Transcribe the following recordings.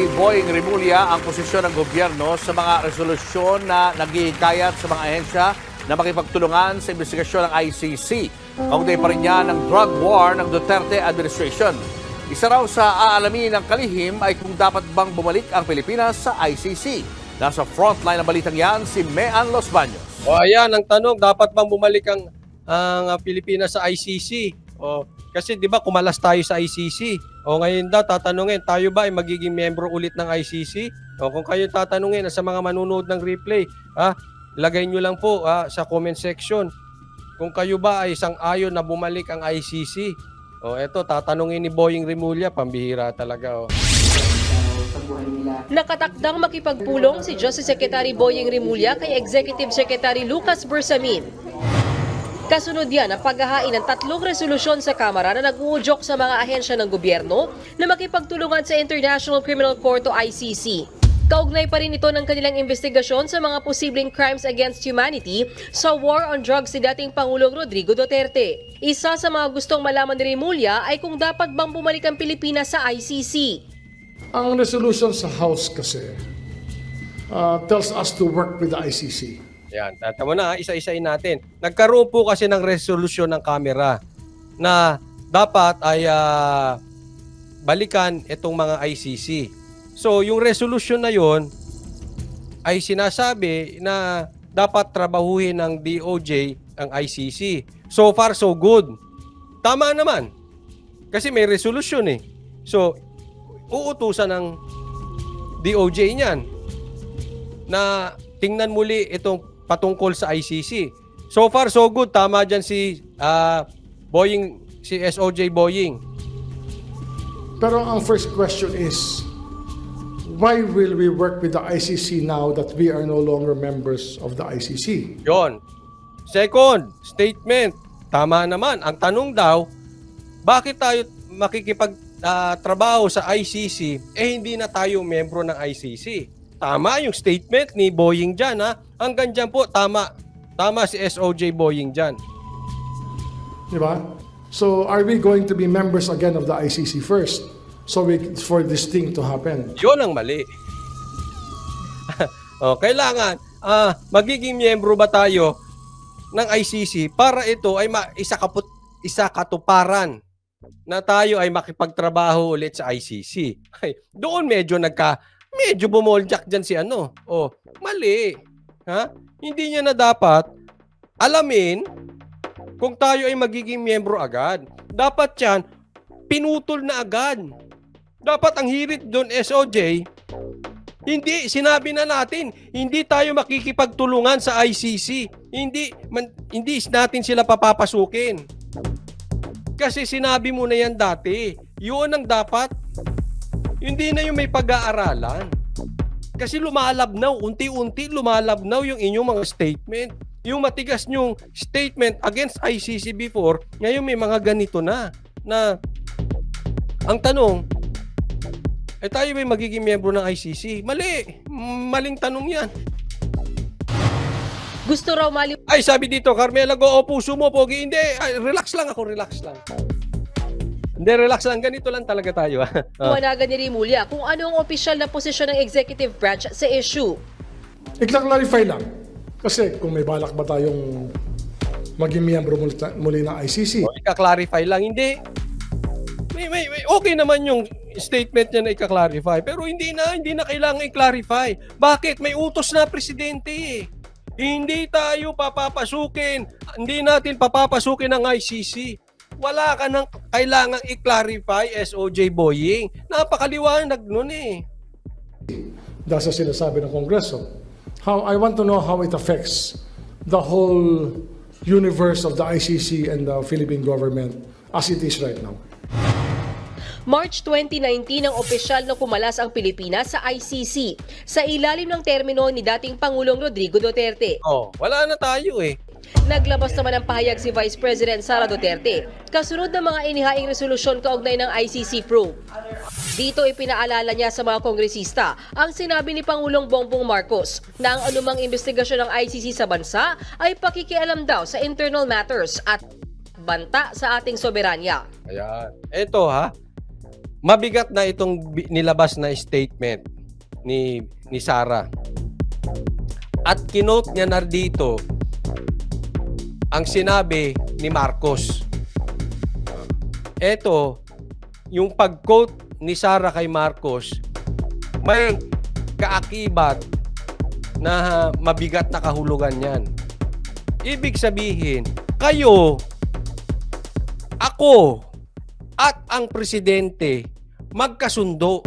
ni Boying Rimulya ang posisyon ng gobyerno sa mga resolusyon na naghihikayat sa mga ahensya na makipagtulungan sa investigasyon ng ICC. Kaugnay pa rin niya ng drug war ng Duterte administration. Isa raw sa aalamin ng kalihim ay kung dapat bang bumalik ang Pilipinas sa ICC. Nasa frontline ng balitang yan si Mean Los Baños. O ayan, ang tanong, dapat bang bumalik ang Pilipinas sa ICC? O, kasi di ba kumalas tayo sa ICC? O ngayon daw tatanungin, tayo ba ay magiging miyembro ulit ng ICC? O kung kayo tatanungin sa mga manunood ng replay, ilagay nyo lang po sa comment section kung kayo ba ay sang-ayon na bumalik ang ICC. O eto, tatanungin ni Boying Rimulya, pambihira talaga. Nakatakdang makipagpulong si Justice Secretary Boying Rimulya kay Executive Secretary Lucas Bersamin. Kasunod yan ang paghahain ng 3 resolusyon sa Kamara na nag-uudyok sa mga ahensya ng gobyerno na makipagtulungan sa International Criminal Court o ICC. Kaugnay pa rin ito ng kanilang investigasyon sa mga posibleng crimes against humanity sa war on drugs ni dating Pangulong Rodrigo Duterte. Isa sa mga gustong malaman ni Rimulya ay kung dapat bang bumalik ang Pilipinas sa ICC. Ang resolution sa House kasi tells us to work with the ICC. Yan, tama na, isa-isain natin. Nagkaroon po kasi ng resolusyon ng Kamara na dapat ay balikan itong mga ICC. So, yung resolution na yon ay sinasabi na dapat trabahuhin ng DOJ ang ICC. So far, so good. Tama naman. Kasi may resolution eh. So, uutusan ng DOJ niyan na tingnan muli itong patungkol sa ICC. So far, so good. Tama dyan si Boying, si SOJ Boying. Pero ang first question is, why will we work with the ICC now that we are no longer members of the ICC? Yon. Second, statement. Tama naman. Ang tanong daw, bakit tayo makikipagtrabaho sa ICC hindi na tayo membro ng ICC? Tama yung statement ni Boying dyan. Hanggang dyan po, tama. Tama si SOJ Boying dyan. Di ba? So, are we going to be members again of the ICC first? So, for this thing to happen? Yun ang mali. Kailangan, magiging miyembro ba tayo ng ICC para ito ay isa katuparan na tayo ay makipagtrabaho ulit sa ICC. Doon medyo bumoljak dyan si mali. Hindi niya na dapat alamin kung tayo ay magiging miyembro agad. Dapat yan, pinutol na agad. Dapat ang hirit doon, SOJ, sinabi na natin, hindi tayo makikipagtulungan sa ICC. Hindi natin sila papapasukin. Kasi sinabi mo na yan dati. Yun ang dapat. Hindi na yung may pag-aaralan. Kasi lumalabnaw, unti-unti lumalabnaw yung inyong mga statement. Yung matigas nyong statement against ICC before, ngayon may mga ganito na ang tanong, tayo may magiging miyembro ng ICC? Mali! Maling tanong yan. Gusto raw Ay, sabi dito, Carmela, go o puso mo, pogi. Hindi, relax lang ako, relax lang. Hindi, relax lang. Ganito lang talaga tayo. Managan ni Rimulya kung ano ang opisyal na posisyon ng executive branch sa issue. I-clarify lang. Kasi kung may balak ba tayong maging miyembro muli ng ICC? Ika-clarify lang. Hindi. May, okay naman yung statement niya na ika-clarify. Pero hindi na kailangan i-clarify. Bakit? May utos na presidente. Hindi tayo papapasukin. Hindi natin papapasukin ang ICC. Wala ka nang kailangang i-clarify, SOJ Boying. Napakaliwanag nun eh. Dahil sa sinasabi ng Kongreso. I want to know how it affects the whole universe of the ICC and the Philippine government as it is right now. March 2019 ang opisyal na kumalas ang Pilipinas sa ICC sa ilalim ng termino ni dating Pangulong Rodrigo Duterte. Wala na tayo eh. Naglabas naman ng pahayag si Vice President Sara Duterte kasunod ng mga inihaing resolusyon kaugnay ng ICC probe. Dito ipinaalala niya sa mga kongresista ang sinabi ni Pangulong Bongbong Marcos na ang anumang investigasyon ng ICC sa bansa ay pakikialam daw sa internal matters at banta sa ating soberanya. Ayan. Ito mabigat na itong nilabas na statement ni Sara. At kinote niya na dito ang sinabi ni Marcos. Ito, yung pag-quote ni Sara kay Marcos, may kaakibat na mabigat na kahulugan yan. Ibig sabihin, kayo, ako, at ang presidente magkasundo.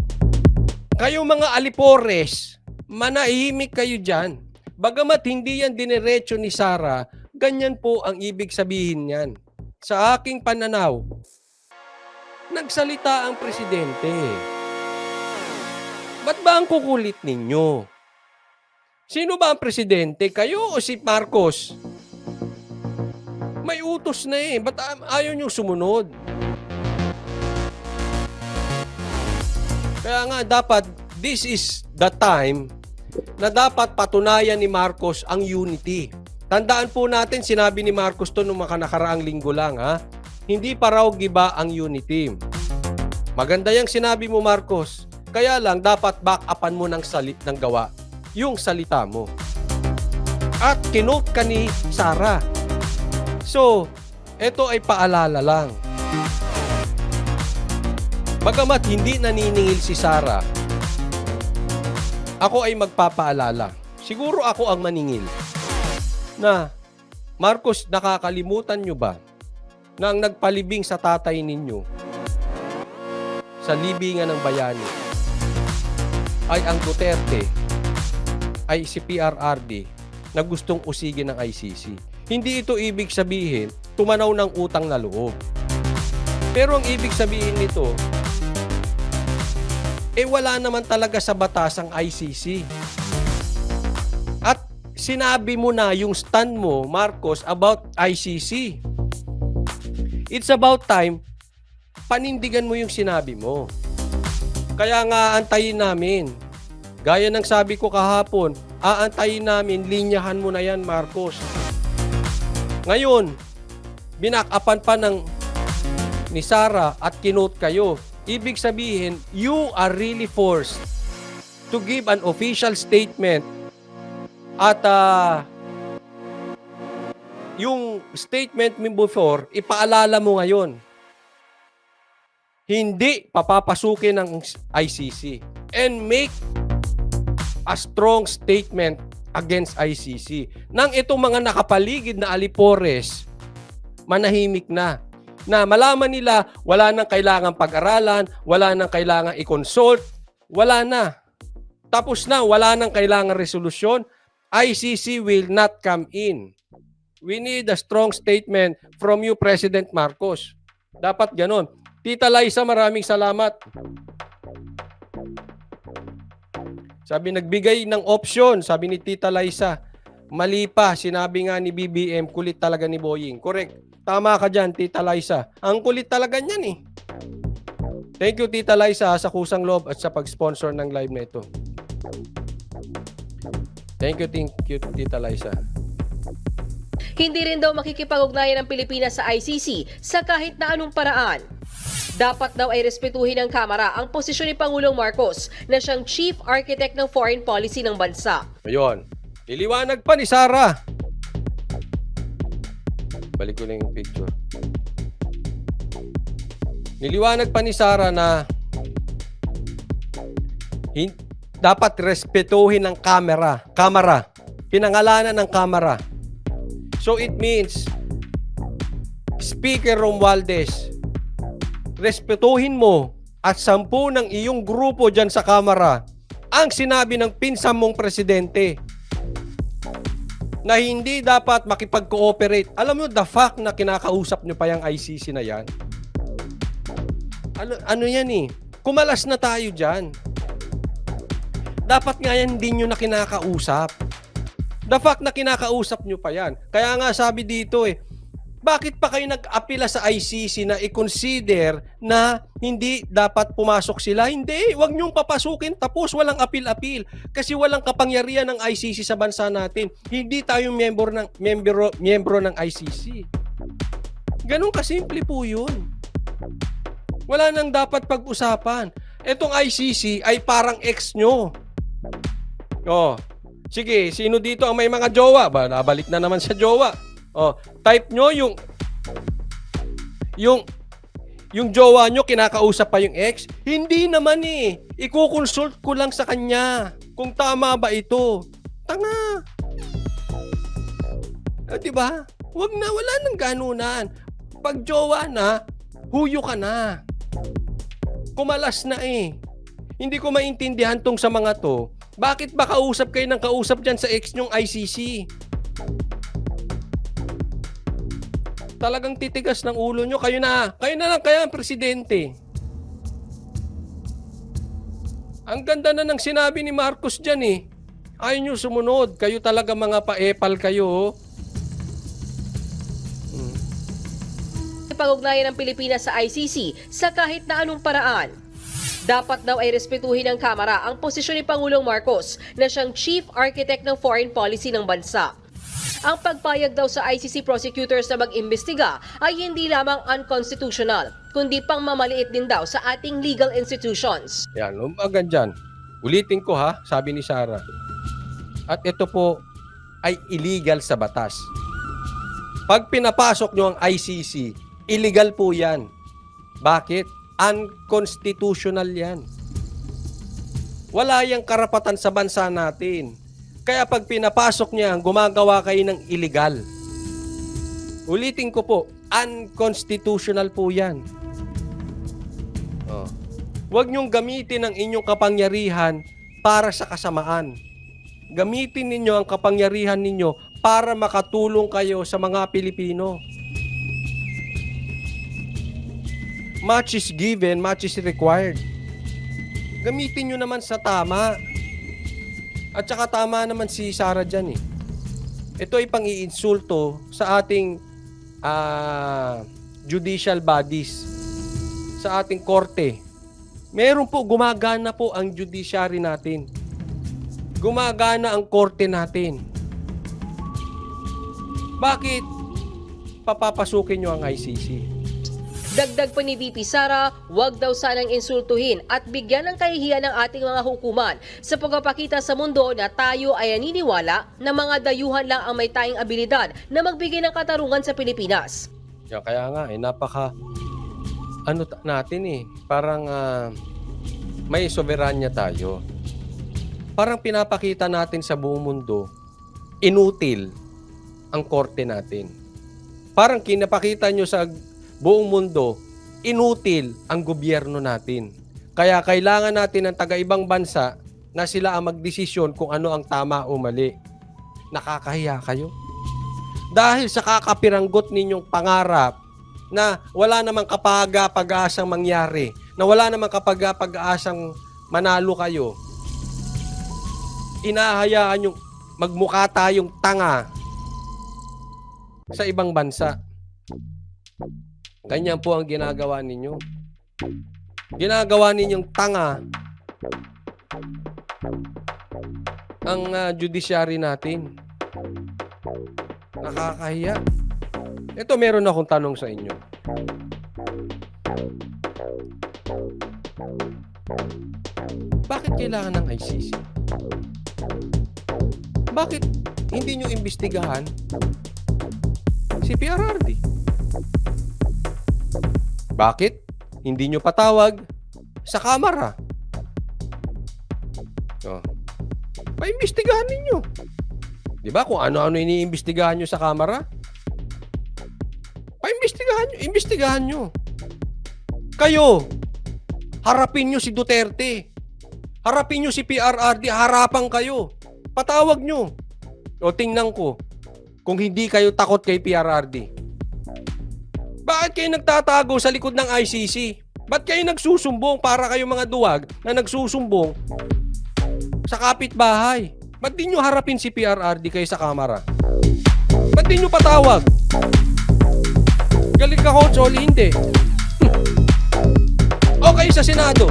Kayo mga alipores, manahimik kayo dyan. Bagamat hindi yan diniretso ni Sara, ganyan po ang ibig sabihin niyan. Sa aking pananaw, nagsalita ang presidente. Ba't ba ang kukulit ninyo? Sino ba ang presidente? Kayo o si Marcos? May utos na eh. Ba't ayaw nyo sumunod? Kaya nga dapat, this is the time na dapat patunayan ni Marcos ang unity. Tandaan po natin, sinabi ni Marcos to nung nakaraang linggo lang, ha? Hindi pa raw giba ang unity. Maganda yung sinabi mo, Marcos. Kaya lang, dapat back-upan mo ng gawa yung salita mo. At kinote ka ni Sara. So, ito ay paalala lang. Bagamat hindi naniningil si Sara, ako ay magpapaalala. Siguro ako ang maningil. Na, Marcos, nakakalimutan nyo ba na ang nagpalibing sa tatay ninyo sa libingan ng bayani ay ang Duterte, ay si PRRD na gustong usigin ng ICC. Hindi ito ibig sabihin tumanaw ng utang na loob. Pero ang ibig sabihin nito, wala naman talaga sa batas ang ICC. At sinabi mo na yung stand mo, Marcos, about ICC. It's about time, panindigan mo yung sinabi mo. Kaya nga antayin namin. Gaya ng sabi ko kahapon, aantayin namin, linyahan mo na yan, Marcos. Ngayon, binakapan pa ni Sara at kinote kayo. Ibig sabihin, you are really forced to give an official statement at yung statement mo before, ipaalala mo ngayon. Hindi papapasukin ng ICC and make a strong statement against ICC. Nang itong mga nakapaligid na alipores, manahimik na. Na malaman nila, wala nang kailangan pag-aralan, wala nang kailangan i-consult, wala na. Tapos na, wala nang kailangan resolusyon, ICC will not come in. We need a strong statement from you, President Marcos. Dapat ganon. Tita Liza, maraming salamat. Sabi, nagbigay ng option, sabi ni Tita Liza. Mali pa, sinabi nga ni BBM, kulit talaga ni Boying. Correct. Tama ka dyan, Tita Liza. Ang kulit talaga niyan eh. Thank you, Tita Liza, sa kusang loob at sa pag-sponsor ng live na ito. Thank you, Tita Liza. Hindi rin daw makikipag-ugnayan ng Pilipinas sa ICC sa kahit na anong paraan. Dapat daw ay respetuhin ng Kamara ang posisyon ni Pangulong Marcos na siyang Chief Architect ng Foreign Policy ng bansa. Ayun. Iliwanag pa ni Sara. Balik ko lang yung picture. Niliwanag pa ni Sara na dapat respetuhin ng Kamara. Pinangalanan ng Kamara. So it means, Speaker Romualdez, respetuhin mo at 10 ng iyong grupo dyan sa Kamara ang sinabi ng pinsan mong presidente na hindi dapat makipag-cooperate. Alam mo, the fact na kinakausap nyo pa yung ICC na yan, ano yan eh, kumalas na tayo dyan. Dapat nga yan hindi nyo na kinakausap. The fact na kinakausap nyo pa yan. Kaya nga sabi dito bakit pa kayo nag-apila sa ICC na i-consider na hindi dapat pumasok sila? Hindi, huwag nyong papasukin tapos walang apil-apil. Kasi walang kapangyarihan ng ICC sa bansa natin. Hindi tayo miyembro ng ICC. Ganun kasimple po yun. Wala nang dapat pag-usapan. Etong ICC ay parang ex nyo. Oh, sige, sino dito ang may mga jowa? Ba, nabalik na naman sa jowa. Oh, type nyo yung jowa nyo, kinakausap pa yung ex? Hindi naman eh. Iko-consult ko lang sa kanya kung tama ba ito. Tanga. Diba? Wala nang ganunan. Pag jowa na, huyo ka na. Kumalas na eh. Hindi ko maintindihan tong sa mga to. Bakit ba kausap kayo ng kausap dyan sa ex nyong ICC? Talagang titigas ng ulo nyo. Kayo na lang kaya ang presidente. Ang ganda na ng sinabi ni Marcos dyan eh. Ayaw nyo sumunod. Kayo talaga mga paepal kayo. Pag-ugnayan ng Pilipinas sa ICC sa kahit na anong paraan. Dapat daw ay respetuhin ng Kamara ang posisyon ni Pangulong Marcos na siyang Chief Architect ng Foreign Policy ng bansa. Ang pagpayag daw sa ICC prosecutors na mag-imbestiga ay hindi lamang unconstitutional, kundi pang mamaliit din daw sa ating legal institutions. Yan, umagan dyan. Ulitin ko ha, sabi ni Sarah. At ito po ay illegal sa batas. Pag pinapasok nyo ang ICC, illegal po yan. Bakit? Unconstitutional yan. Wala yang karapatan sa bansa natin. Kaya pag pinapasok niya, gumagawa kayo ng illegal. Ulitin ko po, unconstitutional po yan. Oh. Huwag niyong gamitin ang inyong kapangyarihan para sa kasamaan. Gamitin ninyo ang kapangyarihan ninyo para makatulong kayo sa mga Pilipino. Much is given, much is required. Gamitin nyo naman sa tama. At saka tama naman si Sarah dyan eh. Ito ay pang-iinsulto sa ating judicial bodies, sa ating korte. Meron po, gumagana po ang judiciary natin. Gumagana ang korte natin. Bakit papapasukin nyo ang ICC? Dagdag pa ni VP Sara, huwag daw sanang insultuhin at bigyan ng kahihiyan ng ating mga hukuman sa pagpapakita sa mundo na tayo ay naniniwala na mga dayuhan lang ang may tayong abilidad na magbigay ng katarungan sa Pilipinas. Kaya nga, natin eh, parang may soberanya tayo. Parang pinapakita natin sa buong mundo, inutil ang korte natin. Parang kinapakita nyo sa buong mundo, inutil ang gobyerno natin. Kaya kailangan natin ng taga-ibang bansa na sila ang magdesisyon kung ano ang tama o mali. Nakakahiya kayo. Dahil sa kakapiranggot ninyong pangarap na wala namang kapag-asang mangyari, na wala namang kapag-asang manalo kayo, inahayaan yung magmukha tayong tanga sa ibang bansa. Ganyan po ang ginagawa ninyo. Ginagawa ninyong tanga ang judiciary natin. Nakakahiya. Ito, meron akong tanong sa inyo. Bakit kailangan ng ICC? Bakit hindi nyo imbestigahan si PRRD? Bakit hindi nyo patawag sa Kamara? Paimbestigahan ninyo. Di ba? Kung ano-ano iniimbestigahan nyo sa Kamara, imbestigahan nyo. Kayo, harapin nyo si Duterte. Harapin nyo si PRRD. Harapan kayo. Patawag nyo. O tingnan ko kung hindi kayo takot kay PRRD. Bakit kayo nagtatago sa likod ng ICC? Ba't kayo nagsusumbong para kayo mga duwag na nagsusumbong sa kapitbahay? Ba't di nyo harapin si PRRD kayo sa Kamara? Ba't di nyo patawag? Galing ka, Consol, hindi. O kayo sa Senado?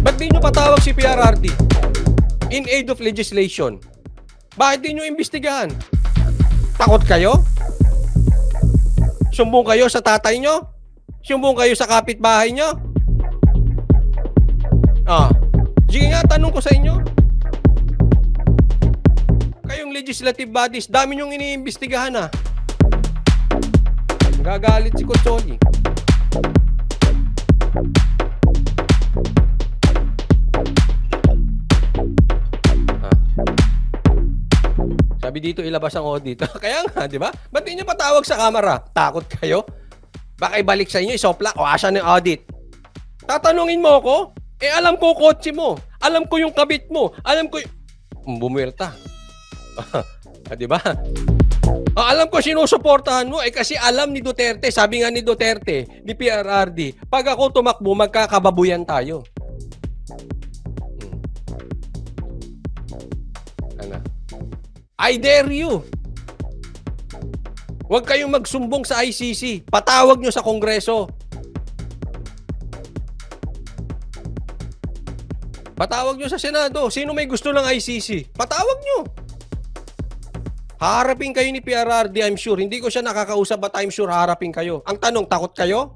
Ba't di nyo patawag si PRRD in aid of legislation? Bakit di nyo imbestigahan? Takot kayo? Sumbong kayo sa tatay nyo? Sumbong kayo sa kapitbahay nyo? Sige nga, tanong ko sa inyo. Kayong legislative bodies, dami nyong iniimbestigahan ha. Gagalit si Cocholi. Sabi dito, ilabas ang audit. Kaya nga, di ba? Ba't di nyo patawag sa kamera? Takot kayo? Baka ibalik sa inyo, isopla, o asan yung audit? Tatanungin mo ako? Alam ko kotse mo. Alam ko yung kabit mo. Alam ko yung... Bumuerta. Di ba? Alam ko sinusuportahan mo. Kasi alam ni Duterte, sabi nga ni Duterte, ni PRRD, pag ako tumakbo, magkakababuyan tayo. Ano? I dare you. Huwag kayong magsumbong sa ICC. Patawag nyo sa Kongreso. Patawag nyo sa Senado. Sino may gusto ng ICC? Patawag nyo. Haharapin kayo ni PRRD, I'm sure. Hindi ko siya nakakausap, but I'm sure haharapin kayo. Ang tanong, takot kayo?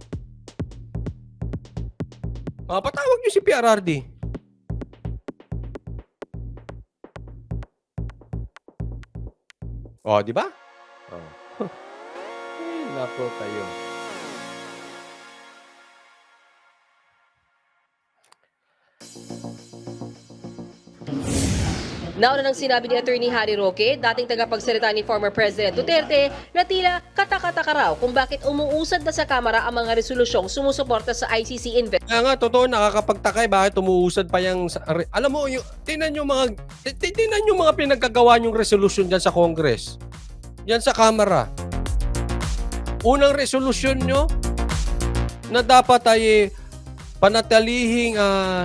Patawag nyo si PRRD. Di ba? Nako kayo. Nauna nang sinabi ni Attorney Harry Roque, dating tagapagsalita ni former President Duterte, na tila katakataka raw kung bakit umuusad na sa Kamara ang mga resolusyong sumusuporta sa ICC investigation. Kaya nga, totoo, nakakapagtakay. Bakit umuusad pa yung... Alam mo, tingnan yung mga pinagkagawa yung resolusyon dyan sa Congress. Yan sa Kamara. Unang resolusyon nyo na dapat ay panatalihing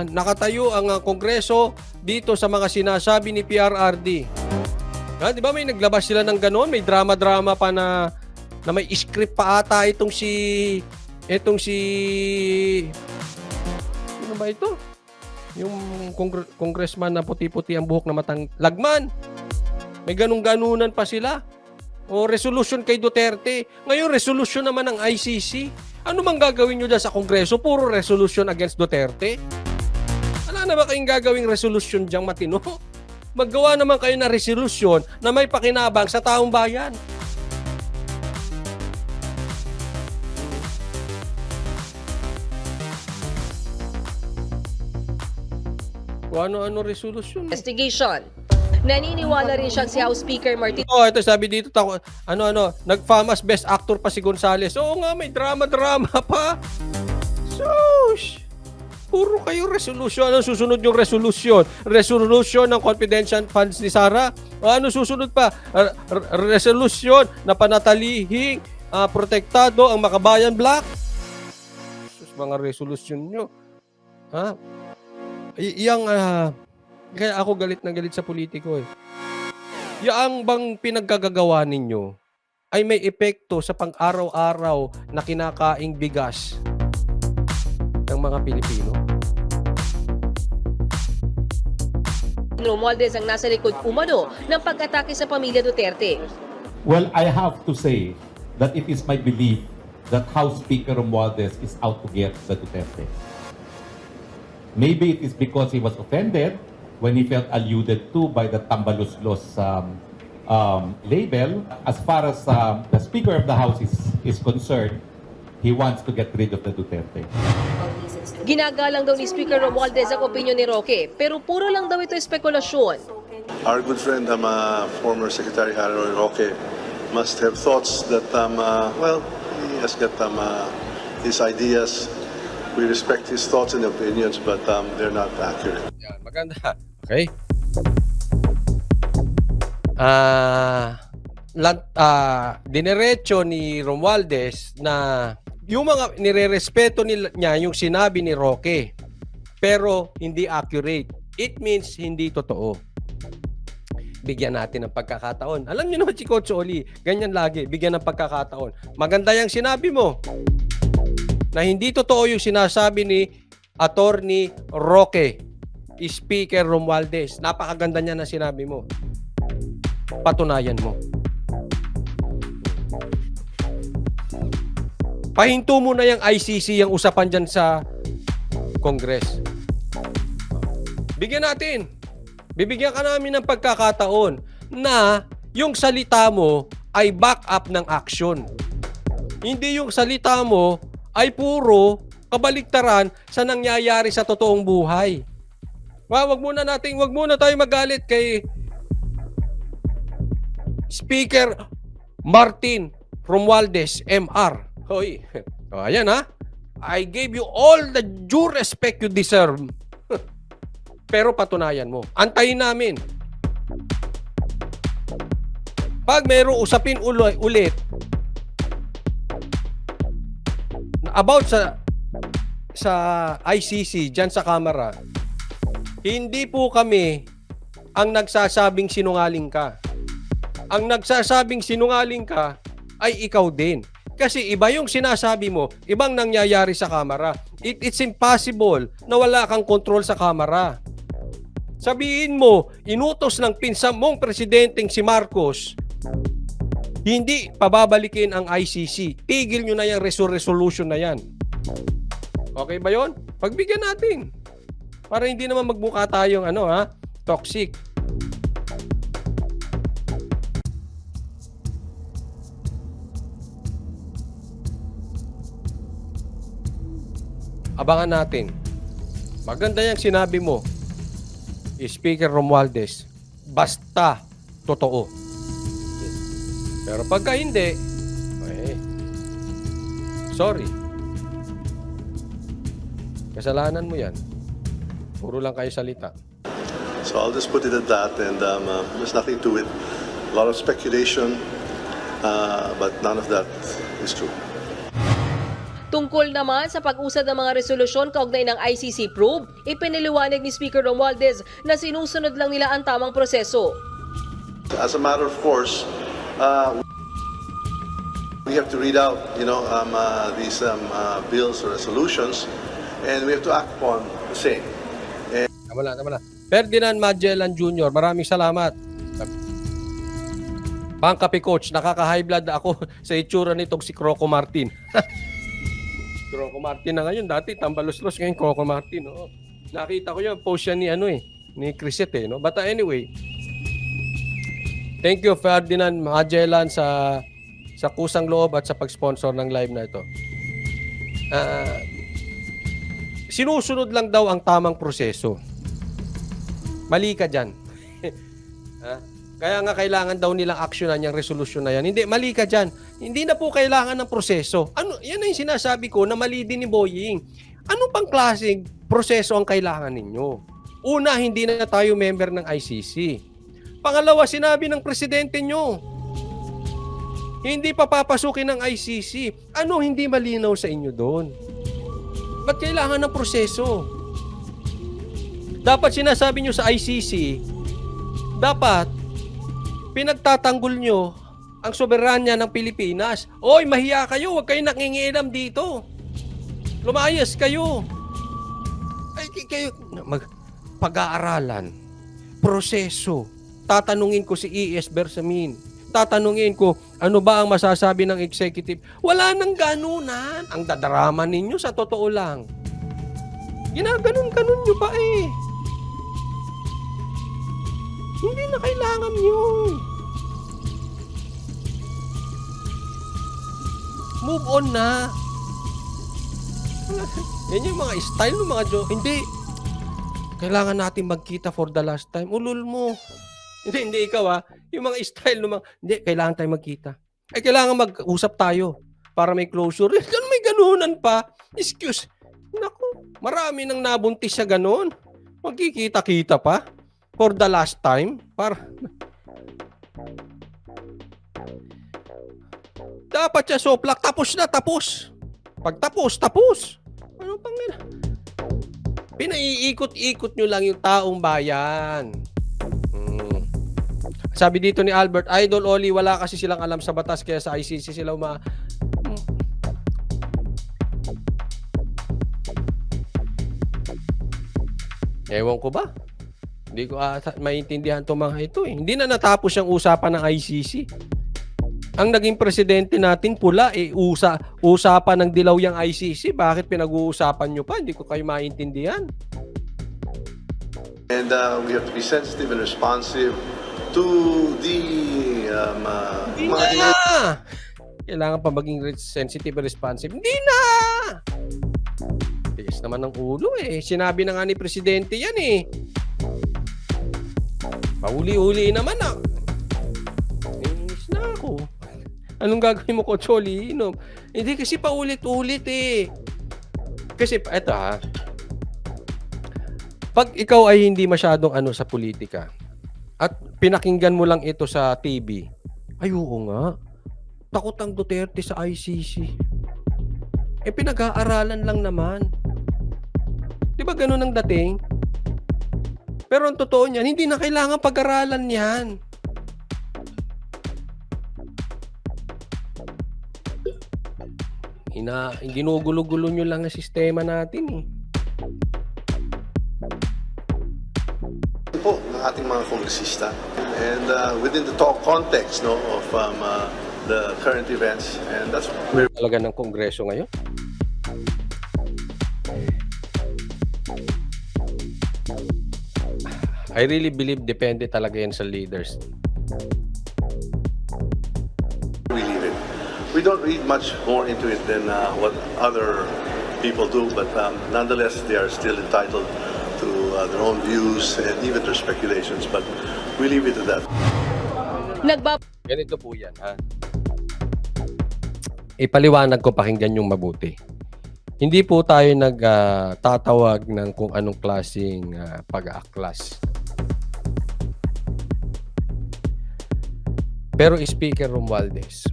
nakatayo ang Kongreso dito sa mga sinasabi ni PRRD. Di ba may naglabas sila ng ganon? May drama-drama pa na may script pa ata itong si ano ba ito? Yung congressman na puti-puti ang buhok na matang Lagman. May ganun-ganunan pa sila. O resolution kay Duterte. Ngayon, resolution naman ng ICC. Ano mang gagawin nyo dyan sa Kongreso? Puro resolution against Duterte? Wala na ba kayong gagawing resolution dyan matino? Maggawa naman kayo na resolution na may pakinabang sa taong bayan. Kung ano-ano resolution. Naniniwala rin siyang si House Speaker Martin Ito sabi dito, nag-FAMAS Best Actor pa si Gonzales. Oo nga, may drama-drama pa. Sus! Puro kayo resolution. Ano susunod yung resolution? Resolution ng confidential funds ni Sara? O ano susunod pa? Resolution na panatalihing protektado ang Makabayan Black? Sus, mga resolution nyo. Ha? Kaya ako galit na galit sa politiko eh. Yang bang pinaggagawa ninyo ay may epekto sa pang-araw-araw na kinakaing bigas ng mga Pilipino. Romualdez ang nasa likod umano ng pag-atake sa pamilya Duterte. Well, I have to say that it is my belief that House Speaker Romualdez is out to get the Duterte. Maybe it is because he was offended when he felt alluded to by the Tambaluslos label. As far as the Speaker of the House is concerned, he wants to get rid of the Duterte. Ginagalang daw ni Speaker Romualdez ang opinyon ni Roque, pero puro lang daw ito espekulasyon. Our good friend, former Secretary Harry Roque, must have thoughts that, he has got his ideas. We respect his thoughts and opinions, but they're not accurate. Yan, maganda. Okay? Dinerecho ni Romualdez na yung mga nirerespeto niya yung sinabi ni Roque, pero hindi accurate. It means hindi totoo. Bigyan natin ng pagkakataon. Alam niyo naman si Coach Oli, ganyan lagi, bigyan ng pagkakataon. Maganda yung sinabi mo na hindi totoo yung sinasabi ni Attorney Roque, Speaker Romualdez. Napakaganda niya na sinabi mo. Patunayan mo. Pahinto mo na yung ICC, yung usapan dyan sa Congress. Bigyan natin. Bibigyan ka namin ng pagkakataon na yung salita mo ay back up ng action. Hindi yung salita mo ay puro kabaliktaran sa nangyayari sa totoong buhay. Wag muna tayo magalit kay Speaker Martin Romualdez, MR. Hoy, ayan ha. I gave you all the due respect you deserve. Pero patunayan mo. Antayin namin. Pag mayroong usapin ulit about sa ICC dyan sa Kamara, hindi po kami ang nagsasabing sinungaling ka. Ang nagsasabing sinungaling ka ay ikaw din. Kasi iba yung sinasabi mo, ibang nangyayari sa Kamara. It's impossible na wala kang kontrol sa Kamara. Sabihin mo, inutos ng pinsan mong presidenteng si Marcos, hindi pababalikin ang ICC. Tigil nyo na yung resolution na yan. Okay ba yon? Pagbigyan natin. Para hindi naman magbuka tayong toxic. Abangan natin. Maganda yung sinabi mo, Speaker Romualdez, basta totoo. Pero pagka hindi, sorry. Kasalanan mo yan. Puro lang kayo salita. So I'll just put it at that, and there's nothing to it. A lot of speculation, but none of that is true. Tungkol naman sa pag-usad ng mga resolusyon kaugnay ng ICC probe, ipiniliwanag ni Speaker Romualdez na sinusunod lang nila ang tamang proseso. As a matter of course, we have to read out, these bills or resolutions, and we have to act upon the same. Tama na. Ferdinand Magellan Jr., maraming salamat. Pangkape coach, nakaka-high blood ako sa itsura nitong si Croco Martin. Croco Martin na ngayon, dati tambalos-los, ngayon Croco Martin. Oh. Nakita ko yung post siya ni Crisette. No? But anyway, thank you Ferdinand Magellan sa kusang loob at sa pag-sponsor ng live na ito. Sinusunod lang daw ang tamang proseso. Mali ka dyan. Kaya nga kailangan daw nilang aksyonan yung resolution na yan. Hindi, mali ka dyan. Hindi na po kailangan ng proseso. Yan na yung sinasabi ko na mali din ni Boying. Ano pang klaseng proseso ang kailangan ninyo? Una, hindi na tayo member ng ICC. Pangalawa, sinabi ng presidente nyo, hindi pa papasukin ng ICC. Ano hindi malinaw sa inyo doon? Ba't kailangan ng proseso? Dapat sinasabi nyo sa ICC, dapat pinagtatanggol nyo ang soberanya ng Pilipinas. Oy, mahiya kayo, huwag kayo nakingialam dito. Lumayas kayo. Ay, kayo pag-aaralan, proseso. Tatanungin ko si E.S. Bersamin. Tatanungin ko, ano ba ang masasabi ng executive? Wala nang ganunan. Ang dadarama ninyo sa totoo lang. Ginaganon-ganon nyo pa eh. Hindi na kailangan yun. Move on na. Yan yung mga style ng mga joke. Hindi. Kailangan natin magkita for the last time. Ulul mo. Hindi ikaw Yung mga style ng mga, hindi, kailangan tayo magkita. Kailangan mag-usap tayo para may closure. May ganunan pa. Excuse. Naku, marami nang nabuntis sa ganun. Magkikita-kita pa. For the last time. Dapat siya soplak. Tapos na, tapos. Pag tapos. Ano pang nila? Pinaiikot-ikot nyo lang yung taong bayan. Sabi dito ni Albert, Idol Oli, wala kasi silang alam sa batas kaya sa ICC sila Ewan ko ba? Hindi ko maintindihan itong mga ito eh. Hindi na natapos yung usapan ng ICC. Ang naging presidente natin pula, usapan ng dilaw yung ICC. Bakit pinag-uusapan nyo pa? Hindi ko kayo maintindihan. And we have to be sensitive and responsive to the Hindi na! Kailangan pa maging sensitive and responsive. Hindi na! Tiis naman ng ulo eh. Sinabi na nga ni presidente yan eh. Pauli-uli naman ah. Inis na ako. Anong gagawin mo, Kocholi? Hindi kasi paulit-ulit eh. Kasi, eto ha. Pag ikaw ay hindi masyadong sa politika at pinakinggan mo lang ito sa TV, ay oo nga, takot ang Duterte sa ICC. Pinag-aaralan lang naman. Di ba ganun ang dating? Pero ang totoo niyan, hindi na kailangan pag-aralan yan. Ginugulo-gulo nyo lang ang sistema natin eh. po ng ating mga kongresista. And within the talk context of the current events, and that's where Talaga ng Kongreso ngayon. I really believe depende talaga yan sa leaders. we leave it. We don't read much more into it than what other people do, but nonetheless, they are still entitled to their own views and even their speculations, but we leave it to that. Ganito po yan, ha? Ipaliwanag ko, pakinggan yung mabuti. Hindi po tayo nagtatawag ng kung anong klaseng pag-aaklas. Pero Speaker Romualdez,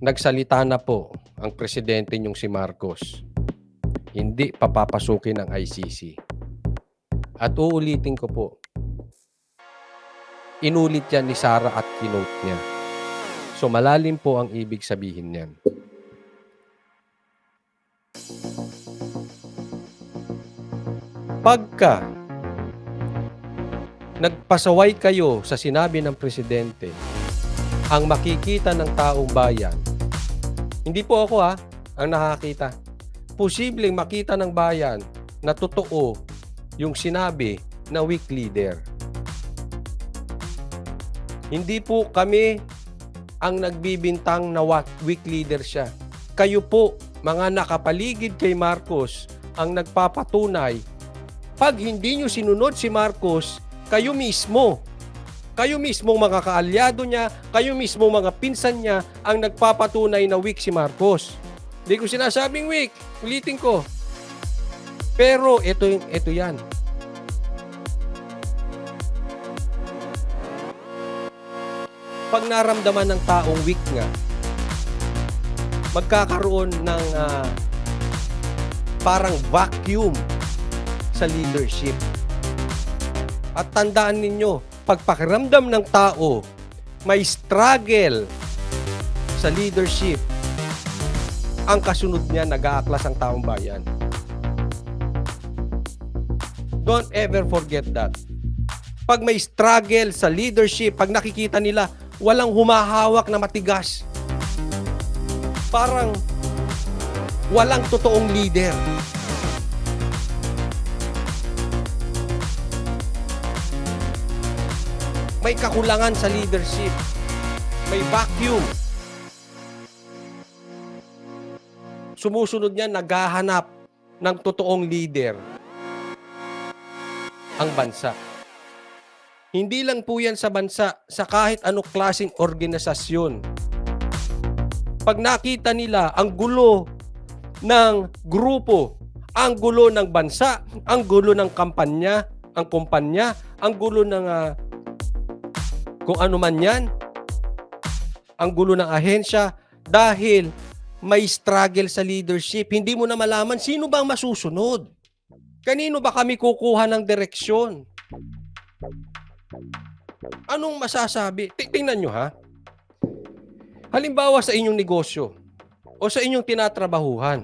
nagsalita na po ang presidente niyong si Marcos. Hindi papapasukin ang ICC. At uulitin ko po, inulit yan ni Sara at kinote niya. So malalim po ang ibig sabihin niyan. Pagka nagpasaway kayo sa sinabi ng presidente, ang makikita ng taong bayan, hindi po ako ang nakakita. Posibleng makita ng bayan na totoo yung sinabi ng weak leader. Hindi po kami ang nagbibintang na weak leader siya. Kayo po, mga nakapaligid kay Marcos, ang nagpapatunay. Pag hindi nyo sinunod si Marcos, kayo mismo mga kaalyado niya, kayo mismo mga pinsan niya, ang nagpapatunay na weak si Marcos. Hindi ko sinasabing weak, ulitin ko. Pero ito yan. Pag naramdaman ng taong weak nga, magkakaroon ng parang vacuum sa leadership. At tandaan ninyo, pag pakiramdam ng tao may struggle sa leadership, ang kasunod niya nag-aaklas ang taong bayan. Don't ever forget that. Pag may struggle sa leadership, pag nakikita nila walang humahawak na matigas, parang walang totoong leader. May kakulangan sa leadership. May vacuum. Sumusunod niya, naghahanap ng totoong leader ang bansa. Hindi lang po yan sa bansa, sa kahit anong klaseng organisasyon. Pag nakita nila ang gulo ng grupo, ang gulo ng bansa, ang gulo ng kumpanya, ang gulo ng kung ano man yan, ang gulo ng ahensya, dahil may struggle sa leadership, hindi mo na malaman sino ba ang masusunod. Kanino ba kami kukuha ng direksyon? Anong masasabi? Tingnan nyo ha. Halimbawa sa inyong negosyo o sa inyong tinatrabahuhan.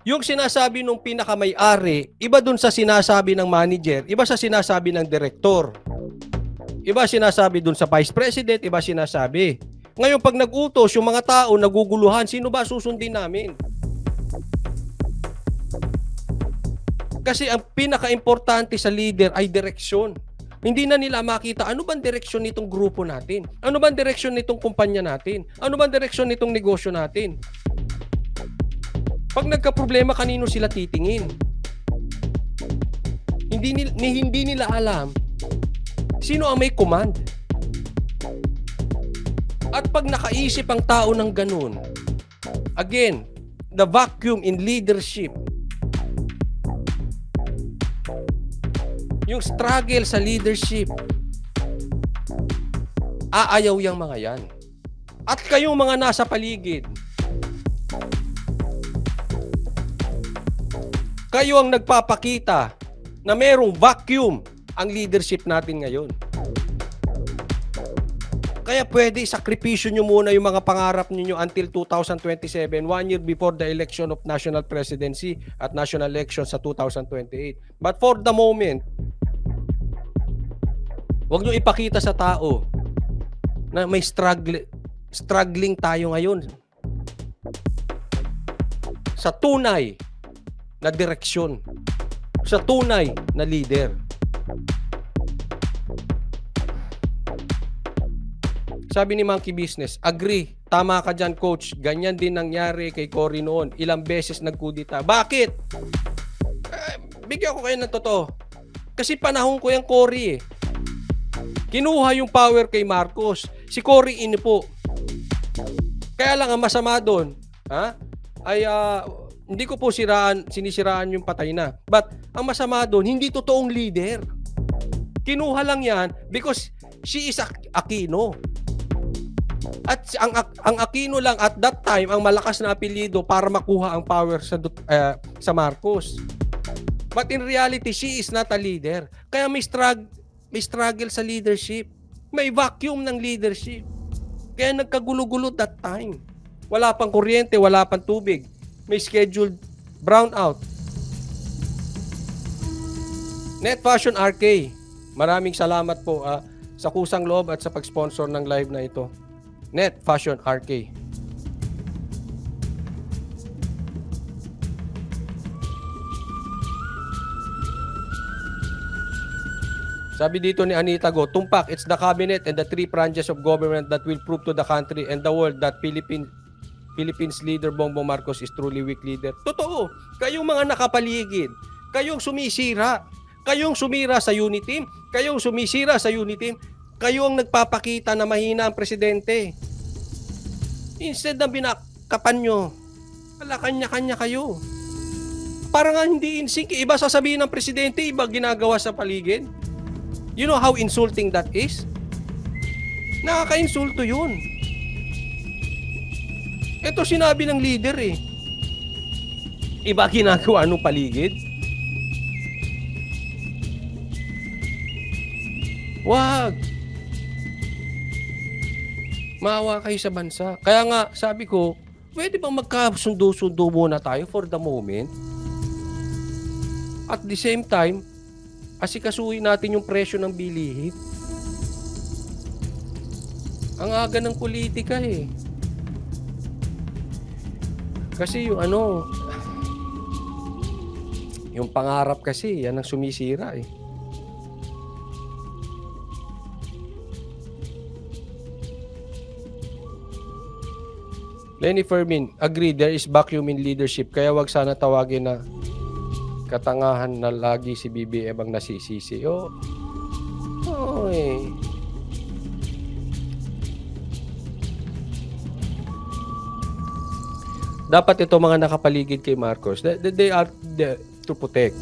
Yung sinasabi ng pinakamay-ari, iba dun sa sinasabi ng manager, iba sa sinasabi ng direktor. Iba sinasabi dun sa Vice President, iba sinasabi. Ngayon, pag nag-utos, yung mga tao naguguluhan, sino ba susundin namin? Kasi ang pinaka-importante sa leader ay direksyon. Hindi na nila makita ano bang direksyon nitong grupo natin? Ano bang direksyon nitong kumpanya natin? Ano bang direksyon nitong negosyo natin? Pag nagka-problema, kanino sila titingin? Hindi nila alam sino ang may command. At pag nakaisip ang tao ng ganun, again, the vacuum in leadership, yung struggle sa leadership, aayaw yung mga yan. At kayong mga nasa paligid, kayo ang nagpapakita na merong vacuum ang leadership natin ngayon. Kaya pwede sakripisyo nyo muna yung mga pangarap niyo until 2027, 1 year before the election of national presidency at national election sa 2028. But for the moment, huwag nyo ipakita sa tao na may struggling tayo ngayon sa tunay na direksyon, sa tunay na leader. Sabi ni Monkey Business, agree, tama ka dyan coach, ganyan din nangyari kay Cory noon, ilang beses nagkudita. Bakit? Bigyan ko kayo ng totoo. Kasi panahon ko yung Cory eh. Kinuha yung power kay Marcos. Si Cory inipo. Kaya lang ang masama doon, hindi ko po sinisiraan yung patay na. But ang masama doon, hindi totoong leader. Kinuha lang yan because she is Aquino. At ang Aquino lang at that time ang malakas na apelyido para makuha ang power sa Marcos. But in reality, she is not a leader. Kaya may struggle sa leadership. May vacuum ng leadership. Kaya nagkagulo-gulo that time. Wala pang kuryente, wala pang tubig. May scheduled brownout. Net Fashion RK, maraming salamat po sa kusang loob at sa pag-sponsor ng live na ito. Net Fashion RK. Sabi dito ni Anita Go, tumpak, it's the cabinet and the 3 branches of government that will prove to the country and the world that Philippines leader Bongbong Marcos is truly weak leader. Totoo. Kayong mga nakapaligid, kayong sumisira, kayong sumira sa unity team, kayong sumisira sa unity team, kayo ang nagpapakita na mahina ang presidente. Instead na binakapan nyo, wala kanya-kanya kayo. Para nga hindi in sync. Iba sasabihin ng presidente, iba ginagawa sa paligid. You know how insulting that is? Nakaka-insulto yun. Ito sinabi ng leader eh. Iba ginagawa ng paligid. Wag. Maawa kayo sa bansa. Kaya nga, sabi ko, pwede bang magkasundo-sundo muna tayo for the moment? At the same time, asikasuhin natin yung presyo ng bilihin. Ang aga ng politika eh. Kasi yung yung pangarap kasi, yan ang sumisira eh. Lenny Fermin, agree, there is vacuum in leadership, kaya wag sana tawagin na katangahan na lagi si BBM ang nasisisi. Oh eh. Dapat ito mga nakapaligid kay Marcos, they are there to protect.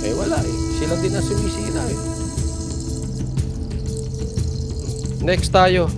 Eh wala eh. Sila din ang sumisira eh. Next tayo.